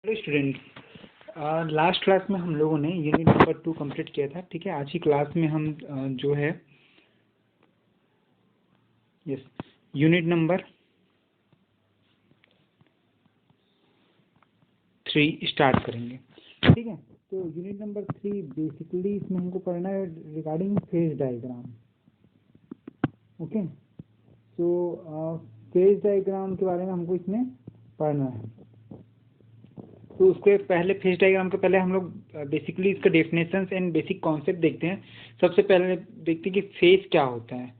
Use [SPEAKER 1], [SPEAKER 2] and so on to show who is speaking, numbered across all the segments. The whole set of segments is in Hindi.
[SPEAKER 1] हेलो स्टूडेंट, लास्ट क्लास में हम लोगों ने यूनिट नंबर 2 कंप्लीट किया था। ठीक है, आज की क्लास में हम जो है यूनिट नंबर 3 स्टार्ट करेंगे। ठीक है, तो यूनिट नंबर 3 बेसिकली इसमें हमको पढ़ना है रिगार्डिंग फेज डायग्राम। ओके, तो फेज डायग्राम के बारे में हमको इसमें पढ़ना है। तो उसके पहले फेज डायग्राम के पहले हम लोग बेसिकली इसका डेफिनेशंस एंड बेसिक कॉन्सेप्ट देखते हैं। सबसे पहले देखते हैं कि फेज क्या होता है।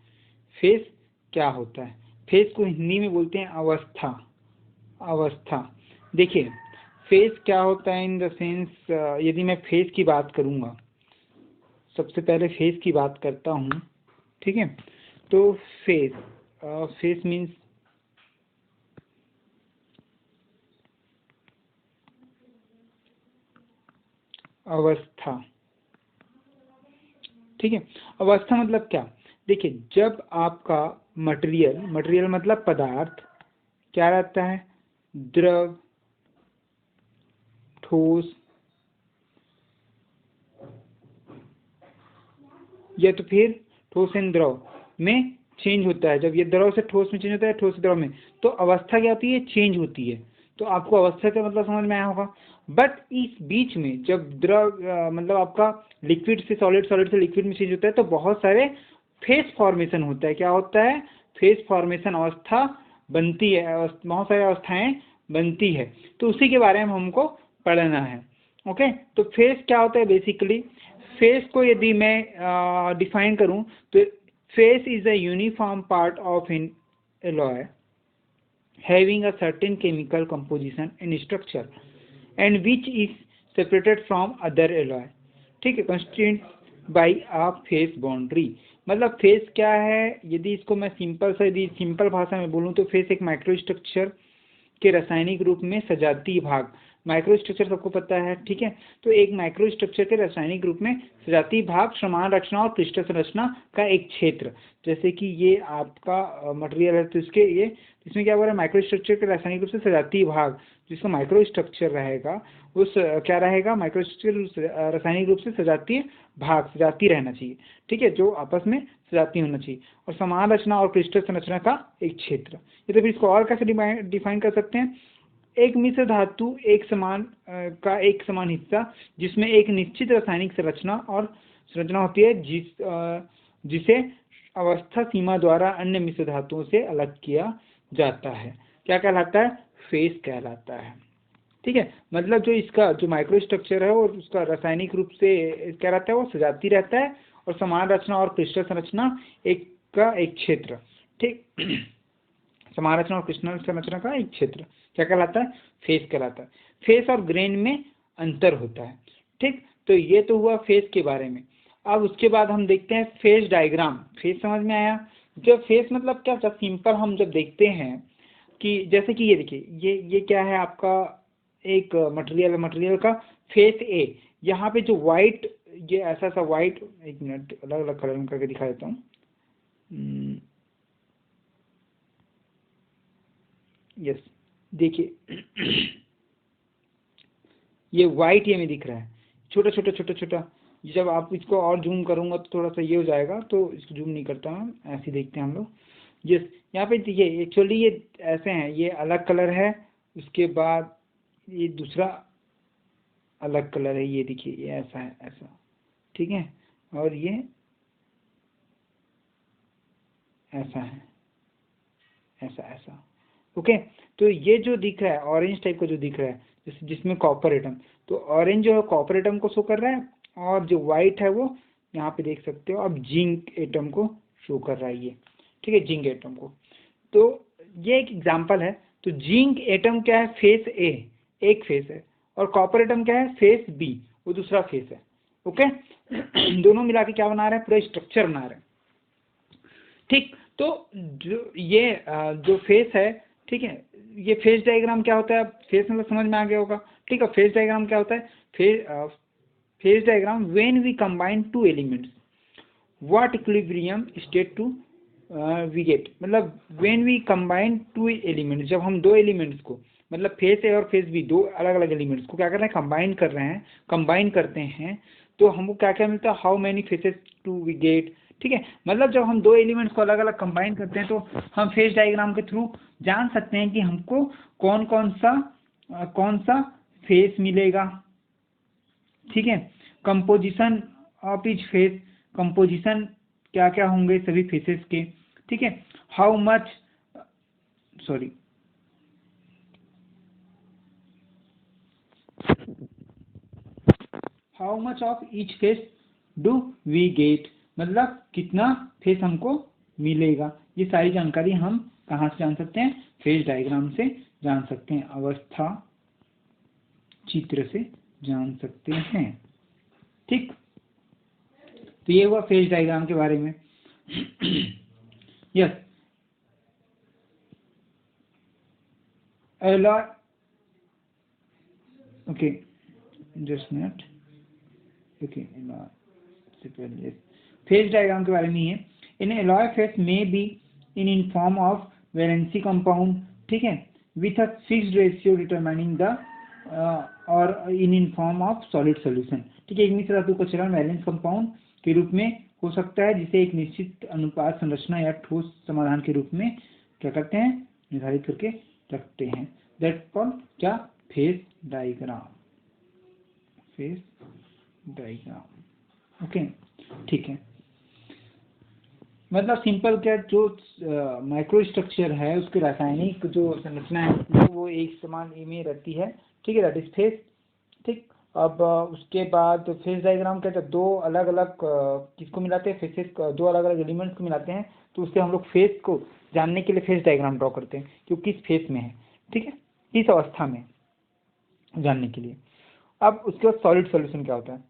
[SPEAKER 1] फेज क्या होता है? फेज को हिंदी में बोलते हैं अवस्था। अवस्था, देखिए फेज क्या होता है इन द सेंस, यदि मैं फेज की बात करूंगा, सबसे पहले फेज की बात करता हूं। ठीक है, तो फेज फेज मीन्स अवस्था। ठीक है, अवस्था मतलब क्या? देखिए, जब आपका मटेरियल मतलब पदार्थ क्या रहता है? द्रव, ठोस या तो फिर ठोस एंड द्रव में चेंज होता है। जब ये द्रव से ठोस में चेंज होता है, ठोस से द्रव में, तो अवस्था क्या होती है? चेंज होती है। तो आपको अवस्था का मतलब समझ में आया होगा। बट इस बीच में जब द्रव मतलब आपका लिक्विड से सॉलिड, सॉलिड से लिक्विड में चेंज होता है, तो बहुत सारे फेज फॉर्मेशन होता है। क्या होता है? फेज फॉर्मेशन, अवस्था बनती है, बहुत सारी अवस्थाएं बनती है। तो उसी के बारे में हमको पढ़ना है। ओके, तो फेज क्या होता है बेसिकली? फेज को यदि मैं डिफाइन करूं तो phase is a uniform part of N alloy having a certain chemical composition and structure and which is separated from other alloy। ठीक है, constrained by a phase boundary। मतलब फेज क्या है? यदि इसको मैं सिंपल भाषा में बोलूं तो फेज एक माइक्रो स्ट्रक्चर के रासायनिक रूप में सजातीय भाग। माइक्रो स्ट्रक्चर सबको पता है। ठीक है, तो एक माइक्रो स्ट्रक्चर के रासायनिक रूप में सजातीय भाग, समान रचना और क्रिस्टल संरचना का एक क्षेत्र। जैसे कि ये आपका मटेरियल है, तो इसमें क्या हो रहा है? माइक्रो स्ट्रक्चर के रासायनिक रूप से सजातीय भाग, जिसका माइक्रो स्ट्रक्चर रहेगा, उस क्या रहेगा? माइक्रो स्ट्रक्चर रासायनिक रूप से सजातीय भाग, सजाती रहना चाहिए। ठीक है, जो आपस में सजाती होना चाहिए, और समान रचना और क्रिस्टल संरचना का एक क्षेत्र। ये तो फिर इसको और कैसे डिफाइन कर सकते हैं? एक मिश्र धातु एक समान हिस्सा जिसमें एक निश्चित रासायनिक संरचना होती है, जिसे अवस्था सीमा द्वारा अन्य मिश्र धातुओं से अलग किया जाता है। क्या कहलाता है? फेज कहलाता है। ठीक है, मतलब जो इसका जो माइक्रो स्ट्रक्चर है और उसका रासायनिक रूप से क्या रहता है? वो सजाती रहता है, और समान रचना और क्रिस्टल संरचना का एक क्षेत्र। ठीक, समान रचना और क्रिस्टल संरचना का एक क्षेत्र क्या कहलाता है? फेज कहलाता है। फेज और ग्रेन में अंतर होता है। ठीक, तो ये तो हुआ फेज के बारे में। अब उसके बाद हम देखते हैं फेज डायग्राम। फेज समझ में आया? जब फेज मतलब क्या, जब सिंपल हम जब देखते हैं कि जैसे कि ये देखिए, ये क्या है आपका? एक मटेरियल का फेज ए। यहाँ पे जो व्हाइट, ये ऐसा सा व्हाइट, एक मिनट अलग अलग कलर में करके दिखा देता हूँ। यस, देखिए ये व्हाइट ये में दिख रहा है, छोटा छोटा छोटा छोटा। जब आप इसको और जूम करूंगा तो थोड़ा सा ये हो जाएगा, तो इसको जूम नहीं करता हूँ, ऐसे देखते हैं हम लोग। यस, यहाँ पे देखिए एक्चुअली ये ऐसे हैं, ये अलग कलर है, उसके बाद ये दूसरा अलग कलर है, ये देखिए ये ऐसा है, ऐसा। ठीक है, और ये ऐसा है, ऐसा ऐसा। ओके, तो ये जो दिख रहा है ऑरेंज टाइप का जो दिख रहा है, जिसमें कॉपर एटम, तो ऑरेंज जो है कॉपर एटम को शो कर रहा है, और जो व्हाइट है वो यहाँ पे देख सकते हो अब जिंक एटम को शो कर रहा है ये। ठीक है, जिंक एटम को। तो ये एक एग्जांपल है। तो जिंक एटम क्या है? फेस ए, एक फेस है, और कॉपर एटम क्या है? फेस बी, वो दूसरा फेस है। ओके दोनों मिला के क्या बना रहे हैं? पूरा स्ट्रक्चर बना रहे हैं। ठीक, तो जो फेस है, ठीक है, ये फेज डायग्राम क्या होता है? फेज मतलब समझ में आ गया होगा। ठीक है, फेज डायग्राम क्या होता है? Phase diagram when we combine two elements what equilibrium state do we get. मतलब when we combine two elements, जब हम दो एलिमेंट्स को मतलब फेस ए और फेस बी, दो अलग अलग एलिमेंट्स को क्या कर रहे हैं, कंबाइन कर रहे हैं, कंबाइन करते हैं, तो हमको क्या क्या मिलता है, how many faces do we get. ठीक है, मतलब जब हम दो एलिमेंट्स को अलग अलग कंबाइन करते हैं तो हम फेस डायग्राम के थ्रू जान सकते हैं कि हमको कौन कौन सा फेस मिलेगा। ठीक है, composition of each face, composition क्या क्या होंगे सभी फेसेस के। ठीक है, how much, sorry, how much of each face do we get, मतलब कितना फेस हमको मिलेगा। ये सारी जानकारी हम कहाँ से जान सकते हैं, फेस डायग्राम से जान सकते हैं, अवस्था चित्र से जान सकते हैं। ठीक, तो ये हुआ फेस डायग्राम के बारे में। Yes, alloy, okay, just minute, okay, से पहले फेस डायग्राम के बारे में ही है। इन एलॉय फेस में बी in form of valency compound, ठीक है, with a fixed ratio determining the और in form of solid solution. ठीक है, एक मिश्र धातु का चरण वैलेंस कंपाउंड के रूप में हो सकता है, जिसे एक निश्चित अनुपात संरचना या ठोस समाधान के रूप में क्या करते हैं, निर्धारित करके रखते हैं। दैट कॉल्ड क्या, phase diagram, phase diagram. Okay, ठीक है, मतलब सिंपल क्या, जो माइक्रो स्ट्रक्चर है उसकी रासायनिक जो संरचना है वो एक समान में रहती है। ठीक है, दैट इज फेस। ठीक, अब उसके बाद फेस डायग्राम क्या, जब दो अलग अलग किसको मिलाते हैं, फेसेस, दो अलग अलग एलिमेंट्स को मिलाते हैं, तो उससे हम लोग फेस को जानने के लिए फेस डायग्राम ड्रॉ करते हैं कि वो किस फेस में है। ठीक है, इस अवस्था में जानने के लिए। अब उसके बाद सॉलिड सॉल्यूशन क्या होता है,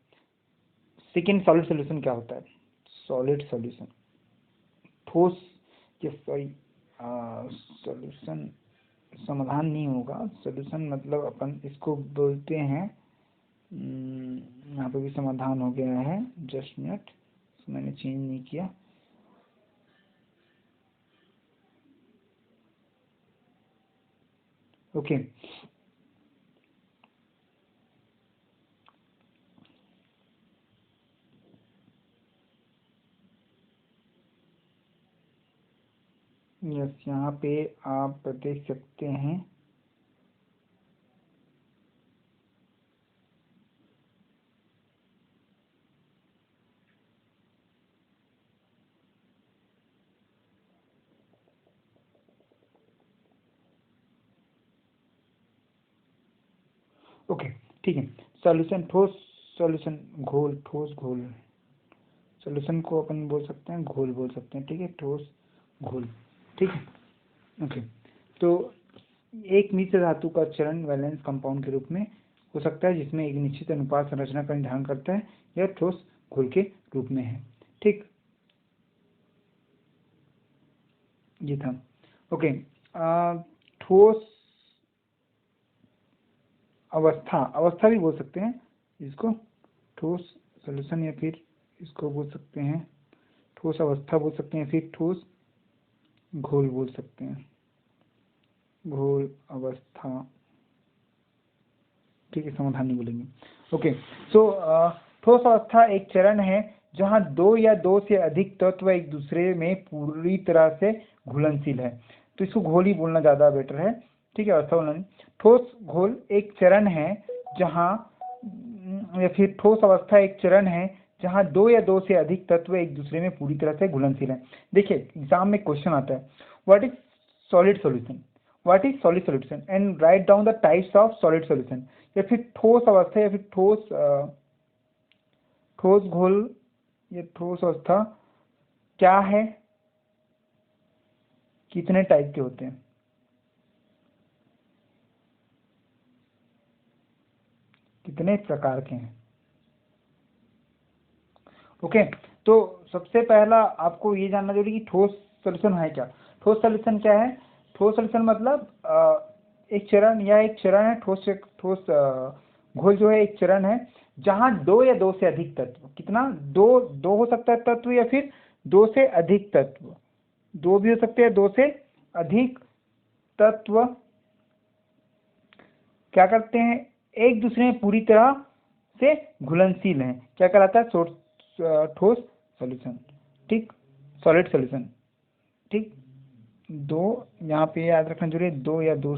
[SPEAKER 1] सेकेंड सॉलिड सॉल्यूशन क्या होता है, सॉलिड सॉल्यूशन ठोस, ये सॉरी, सॉल्यूशन समाधान नहीं होगा, सॉल्यूशन मतलब अपन इसको बोलते हैं, यहाँ पे भी समाधान हो गया है, जस्ट मिनट, मैंने चेंज नहीं किया। ओके, यस, यहाँ पे आप देख सकते हैं, ओके, ठीक है, सॉल्यूशन ठोस, सॉल्यूशन घोल, ठोस घोल, सॉल्यूशन को अपन बोल सकते हैं घोल बोल सकते हैं। ठीक है, ठोस घोल। ठीक है, ओके, तो एक मिश्र धातु का चरण वैलेंस कंपाउंड के रूप में हो सकता है, जिसमें एक निश्चित अनुपात संरचना का निर्धारण करता है, यह ठोस घोल के रूप में है। ठीक, ये था। ओके, ठोस अवस्था, अवस्था भी बोल सकते हैं इसको, ठोस सॉल्यूशन, या फिर इसको बोल सकते हैं ठोस अवस्था बोल सकते हैं, फिर ठोस घोल बोल सकते हैं, घोल अवस्था। ठीक है, समाधान नहीं बोलेंगे। ओके, सो ठोस अवस्था एक चरण है जहां दो या दो से अधिक तत्व एक दूसरे में पूरी तरह से घुलनशील है, तो इसको घोल ही बोलना ज्यादा बेटर है। ठीक है, अवस्था बोलना नहीं। ठोस घोल एक चरण है जहां, या फिर ठोस अवस्था एक चरण है जहां दो या दो से अधिक तत्व एक दूसरे में पूरी तरह से घुलनशील है। देखिए, एग्जाम में क्वेश्चन आता है, what is solid solution, what is solid solution, and write down the types of solid solution. या फिर ठोस अवस्था, या फिर ठोस घोल, या ठोस अवस्था क्या है, कितने टाइप के होते हैं, कितने प्रकार के हैं। ओके, तो सबसे पहला आपको ये जानना जरूरी कि ठोस सॉल्यूशन है क्या। ठोस सॉल्यूशन क्या है, ठोस सॉल्यूशन मतलब एक चरण, या एक चरण है ठोस, ठोस घोल जो है एक चरण है जहां दो या दो से अधिक तत्व, कितना, दो, दो हो सकता है तत्व, या फिर दो से अधिक तत्व, दो भी हो सकते हैं, दो से अधिक तत्व क्या करते हैं, एक दूसरे में पूरी तरह से घुलनशील हैं, क्या कहलाता है, ठोस सॉल्यूशन, ठीक, सॉलिड सॉल्यूशन, ठीक। दो यहाँ पे याद रखना जरूरी है, दो या दो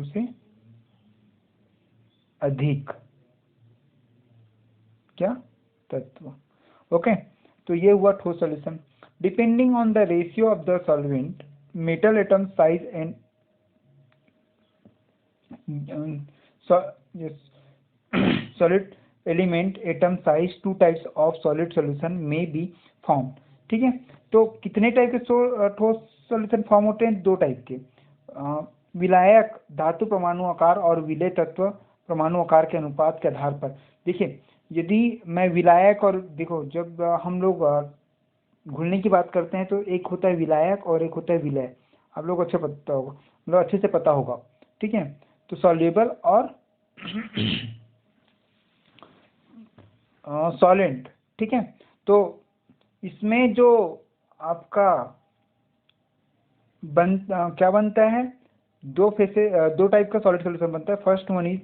[SPEAKER 1] से अधिक क्या तत्व, ओके। तो ये हुआ ठोस solution. Depending on the ratio of the solvent metal atom size and solid element atom size, two types of solid solution may be formed, ठीक है। तो कितने टाइप के ठोस सॉल्यूशन फॉर्म होते हैं, दो टाइप के, विलायक धातु परमाणु आकार और विलेय तत्व परमाणु आकार के अनुपात के आधार पर। देखिए यदि मैं विलायक, और देखो जब हम लोग घुलने की बात करते हैं तो एक होता है विलायक और एक होता है विलेय, आप लोग अच्छा पता होगा, मतलब अच्छे से पता होगा, ठीक है। तो सॉल्युबल और सॉलेंट, ठीक है। तो इसमें जो आपका क्या बनता है, दो टाइप का सॉलिड सॉल्यूशन बनता है। फर्स्ट वन इज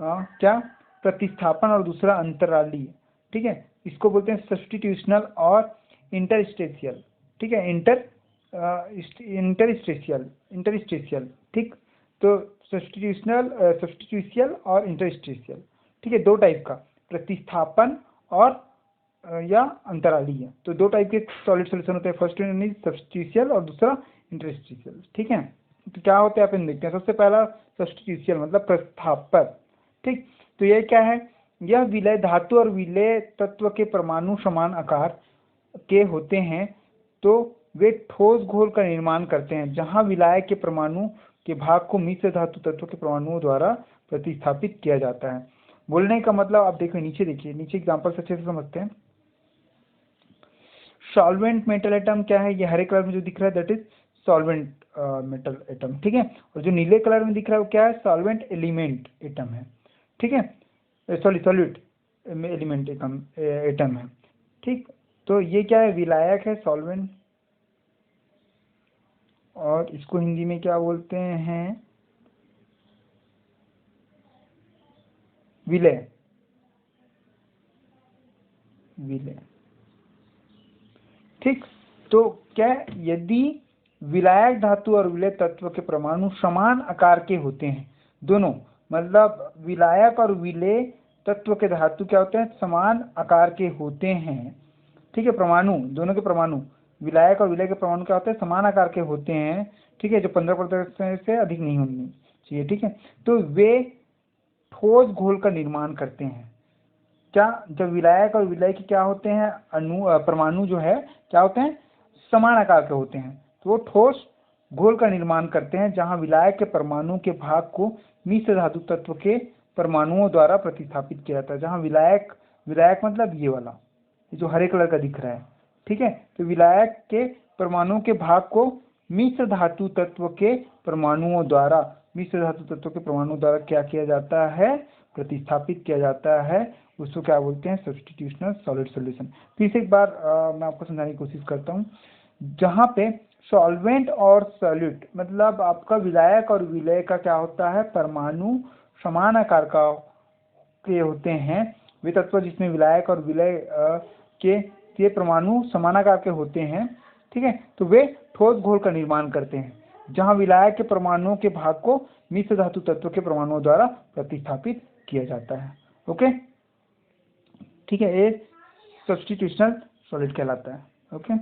[SPEAKER 1] क्या, प्रतिस्थापन, और दूसरा अंतरालीय, ठीक है। इसको बोलते हैं सब्स्टिट्यूशनल और इंटरस्टेशियल, ठीक है, इंटरस्टेशियल, ठीक। तो सब्स्टिट्यूशियल और इंटरस्टेशियल, ठीक है, दो टाइप का, प्रतिस्थापन और या अंतरालीय। तो दो टाइप के सॉलिड सॉल्यूशन होते हैं, फर्स्ट वन इज सब्स्टिट्यूशियल और दूसरा इंटरस्टेशियल, ठीक है। तो क्या होते हैं अपन देखते हैं। सबसे पहला सब्स्टिट्यूशियल मतलब प्रतिस्थापक, ठीक। तो ये क्या है, यह विलय धातु और विलय तत्व के परमाणु समान आकार के होते हैं, तो वे ठोस घोल का निर्माण करते हैं, जहां विलायक के परमाणु के भाग को मिश्र धातु तत्व के परमाणुओं द्वारा प्रतिस्थापित किया जाता है। बोलने का मतलब आप देखो, नीचे देखिए, नीचे एग्जांपल से अच्छे से समझते हैं। सॉल्वेंट मेटल एटम क्या है, ये हरे कलर में जो दिख रहा है that is solvent metal atom, ठीक है। और जो नीले कलर में दिख रहा है वो क्या है, सॉल्वेंट एलिमेंट एटम है, ठीक है, सॉल्यूट एलिमेंट एटम है, ठीक। तो ये क्या है, विलायक है, सॉल्वेंट, और इसको हिंदी में क्या बोलते हैं, विलय, ठीक। तो क्या, यदि विलायक धातु और विलय तत्व के परमाणु समान आकार के होते हैं, दोनों, मतलब विलायक और विलय तत्व के धातु क्या होते हैं, समान आकार के होते हैं, ठीक है। परमाणु, दोनों के परमाणु, विलायक और विलय के परमाणु क्या होते हैं, समान आकार के होते हैं, ठीक है, जो 15% से अधिक नहीं होनी चाहिए, ठीक है। तो वे ठोस घोल का निर्माण करते हैं। क्या, जब विलायक और विलय के क्या होते हैं, परमाणु जो है क्या होते हैं, समान आकार के होते हैं, तो वो ठोस घोल का निर्माण करते हैं, जहां विलायक के परमाणु के भाग को मिश्र धातु तत्व के परमाणुओं द्वारा प्रतिस्थापित किया जाता है। जहां विलायक मतलब ये वाला, जो हरे कलर का दिख रहा है, ठीक है। तो विलायक के परमाणु के भाग को मिश्र धातु तत्व के परमाणुओं द्वारा क्या किया जाता है, प्रतिस्थापित किया जाता है। उसको क्या बोलते हैं, सब्स्टिट्यूशनल सॉलिड सॉल्यूशन। फिर से एक बार मैं आपको समझाने की कोशिश करता हूँ। जहाँ पे सॉल्वेंट और सॉल्यूट मतलब आपका विलायक और विलय का क्या होता है, परमाणु समान आकार का के होते हैं, वे तत्व जिसमें विलायक और विलय के परमाणु समानाकार के होते हैं, ठीक है। तो वे ठोस घोल का निर्माण करते हैं, जहां विलायक के परमाणुओं के भाग को मिश्र धातु तत्व के परमाणुओं द्वारा प्रतिस्थापित किया जाता है, ओके, ठीक है। ये सब्स्टिट्यूशनल सॉलिड कहलाता है, ओके।